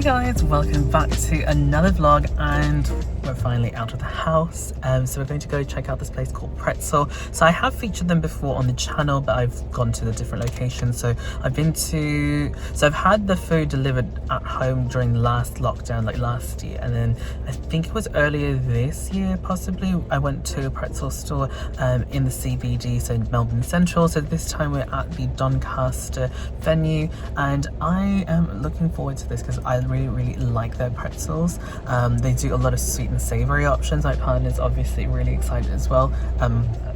guys, welcome back to another vlog, and we're finally out of the house. So we're going to go check out this place called Pretzel. So I have featured them before on the channel, but I've gone to the different locations. So I've had the food delivered at home during the last lockdown, like last year, and then I think it was earlier this year possibly, I went to a pretzel store in the CBD, so in Melbourne Central. So this time we're at the Doncaster venue, and I am looking forward to this because I really like their pretzels. They do a lot of sweet and savory options. My partner's obviously really excited as well.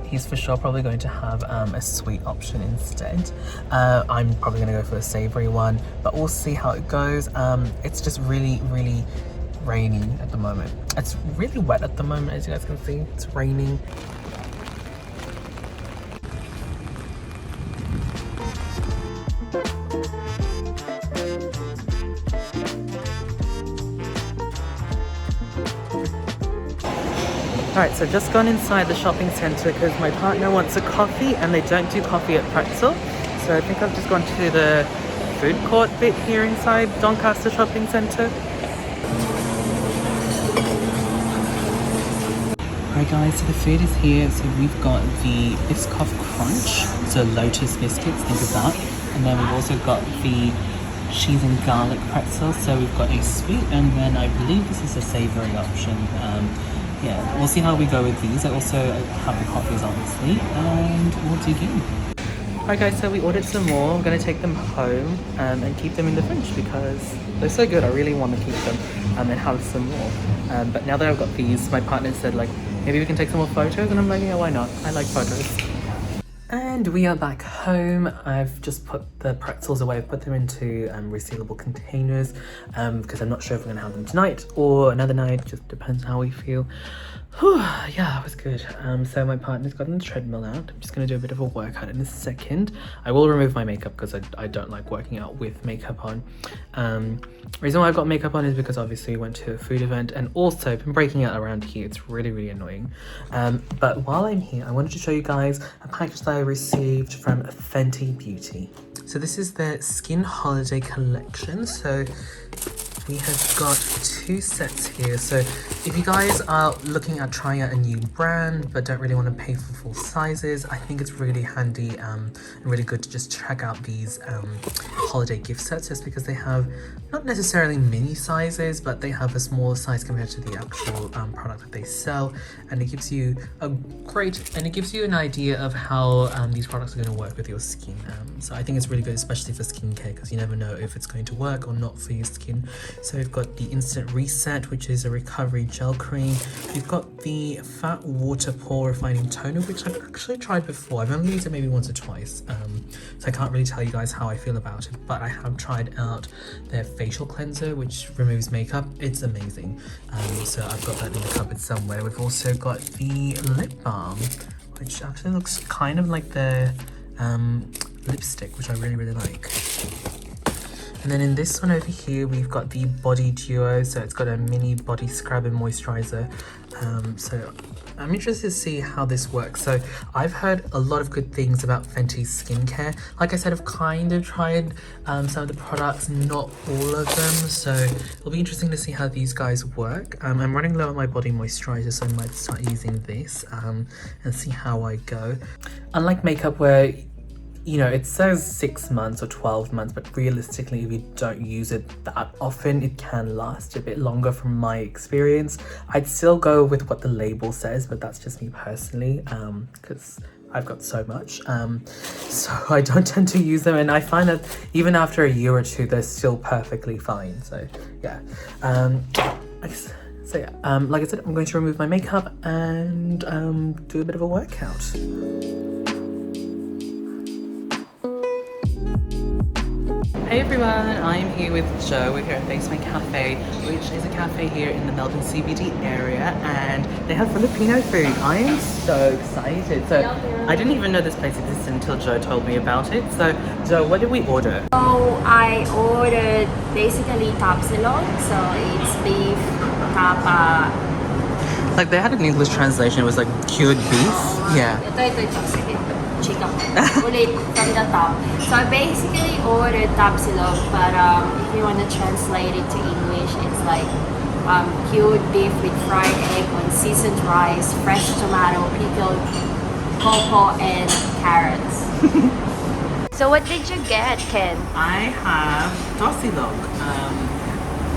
He's for sure probably going to have a sweet option instead. I'm probably going to go for a savory one, but we'll see how it goes. It's just really rainy at the moment. It's really wet at the moment, as you guys can see. It's raining. Alright, so just gone inside the shopping centre because my partner wants a coffee and they don't do coffee at Pretzel. So I think I've just gone to the food court bit here inside Doncaster shopping centre. Alright guys, so the food is here. So we've got the Biscoff Crunch, so Lotus biscuits, think of that. And then we've also got the cheese and garlic pretzel. So we've got a sweet, and then I believe this is a savoury option. Yeah, we'll see how we go with these. I also have the coffees obviously, and we'll dig in. Alright guys, so we ordered some more. I'm going to take them home and keep them in the fridge because they're so good. I really want to keep them and then have some more. But now that I've got these, my partner said like, maybe we can take some more photos, and I'm like, yeah, why not? I like photos. And we are back home. I've just put the pretzels away. I've put them into resealable containers because I'm not sure if we're gonna have them tonight or another night. Just depends how we feel. Whew, yeah, that was good. So my partner's gotten the treadmill out. I'm just gonna do a bit of a workout in a second. I will remove my makeup because I don't like working out with makeup on. Reason why I've got makeup on is because obviously we went to a food event, and also been breaking out around here. It's really annoying. But while I'm here, I wanted to show you guys a package that I received from Fenty Beauty. So this is their Skin Holiday Collection. So we have got 2 sets here. So if you guys are looking at trying out a new brand but don't really want to pay for full sizes, I think it's really handy and really good to just check out these holiday gift sets, just because they have not necessarily mini sizes, but they have a smaller size compared to the actual product that they sell, and it gives you an idea of how these products are going to work with your skin. So I think it's really good, especially for skincare, because you never know if it's going to work or not for your skin. So we've got the Instant Reset, which is a recovery gel cream. We've got the Fat Water Pore Refining Toner, which I've actually tried before. I've only used it maybe once or twice, so I can't really tell you guys how I feel about it, but I have tried out their facial cleanser, which removes makeup. It's amazing. So I've got that in the cupboard somewhere. We've also got the lip balm, which actually looks kind of like the lipstick, which I really like. And then in this one over here, we've got the Body Duo. So it's got a mini body scrub and moisturizer. So I'm interested to see how this works. So I've heard a lot of good things about Fenty's skincare. Like I said, I've kind of tried some of the products, not all of them. So it'll be interesting to see how these guys work. I'm running low on my body moisturizer, so I might start using this and see how I go. Unlike makeup, where you know, it says 6 months or 12 months, but realistically, if you don't use it that often, it can last a bit longer from my experience. I'd still go with what the label says, but that's just me personally, because I've got so much. So I don't tend to use them, and I find that even after a year or two, they're still perfectly fine. So yeah, like I said, I'm going to remove my makeup and do a bit of a workout. Hey everyone, I'm here with Joe. We're here at Basement Cafe, which is a cafe here in the Melbourne CBD area, and they have Filipino food. I am so excited. So I didn't even know this place existed until Joe told me about it. So Joe, what did we order? So I ordered basically tapsilog, so it's beef, tapa. Like they had an English translation, it was like cured beef. Yeah. Ito, sige. chika ko. Ulit from the top. So I basically ordered tapsilog, but if you want to translate it to English, it's like cured beef with fried egg on seasoned rice, fresh tomato, pickled cocoa, and carrots. So what did you get, Ken? I have Tagalog.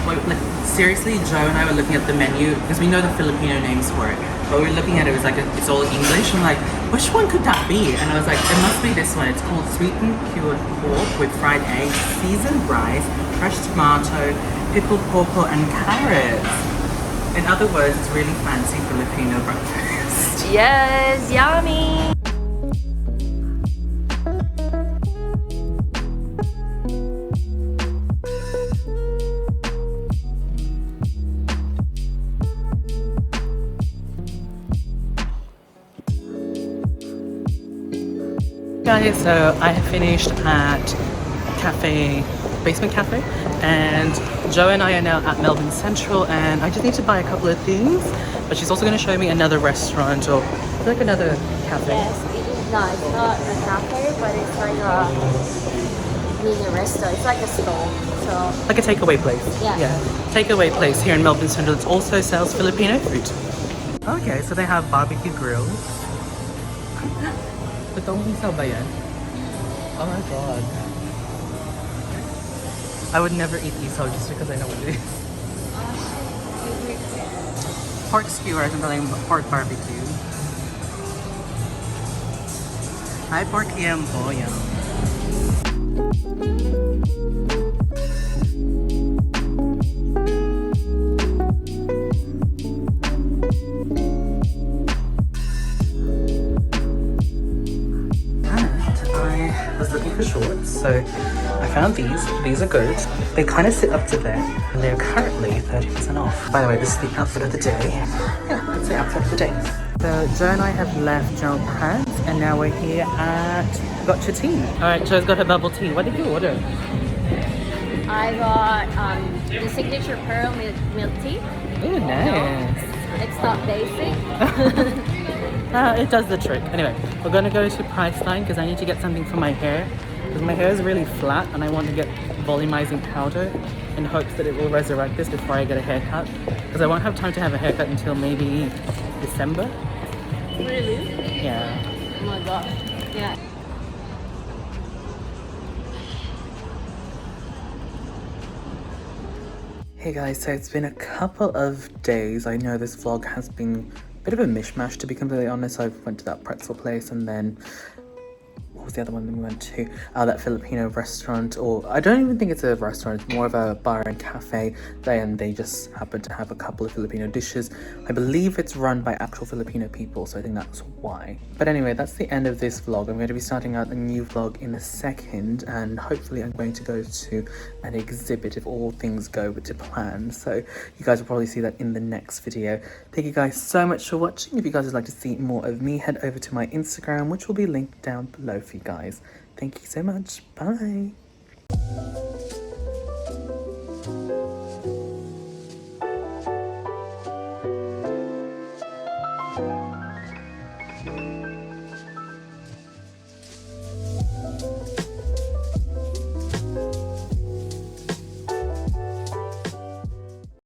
Wait, like seriously, Joe and I were looking at the menu because we know the Filipino names for it, but we were looking at it, it was like it's all English. I'm like, which one could that be? And I was like, it must be this one. It's called sweetened cured pork with fried eggs, seasoned rice, fresh tomato, pickled cocoa, and carrots. In other words, it's really fancy Filipino breakfast. Yes, yummy! Guys, so I have finished at Basement Cafe, and Joe and I are now at Melbourne Central, and I just need to buy a couple of things, but she's also going to show me another restaurant or like another cafe. Yes, it is not. It's not a cafe, but it's like a mini resto. It's like a stall. So Like a takeaway place. Yeah. Takeaway place here in Melbourne Central. It also sells Filipino food. Okay, so they have barbecue grills. Totoong isaw ba yan? Oh my god. I would never eat isaw just because I know what it is. Pork skewers and like pork barbecue. Hi, pork yam po, yum. For shorts, so I found these. These are good. They kind of sit up to there, and they're currently 30% off. By the way, this is the outfit of the day. Yeah, that's the outfit of the day. So Joe and I have left Joe Pants, and now we're here at Gotcha Tea. All right, Joe's got her bubble tea. What did you order? I got the signature pearl milk tea. Oh, nice. It's not basic. It does the trick. Anyway, we're gonna go to Priceline because I need to get something for my hair, because my hair is really flat and I want to get volumizing powder in hopes that it will resurrect this before I get a haircut, because I won't have time to have a haircut until maybe December. Really? Yeah. Oh my gosh. Yeah. Hey guys, so it's been a couple of days. I know this vlog has been a bit of a mishmash, to be completely honest. I went to that Pretzel place, and then what was the other one that we went to? That Filipino restaurant, or I don't even think it's a restaurant, it's more of a bar and cafe there, and they just happen to have a couple of Filipino dishes. I believe it's run by actual Filipino people, so I think that's why. But anyway, that's the end of this vlog. I'm going to be starting out a new vlog in a second, and hopefully I'm going to go to an exhibit if all things go to plan. So you guys will probably see that in the next video. Thank you guys so much for watching. If you guys would like to see more of me, head over to my Instagram, which will be linked down below for you guys. Thank you so much. Bye.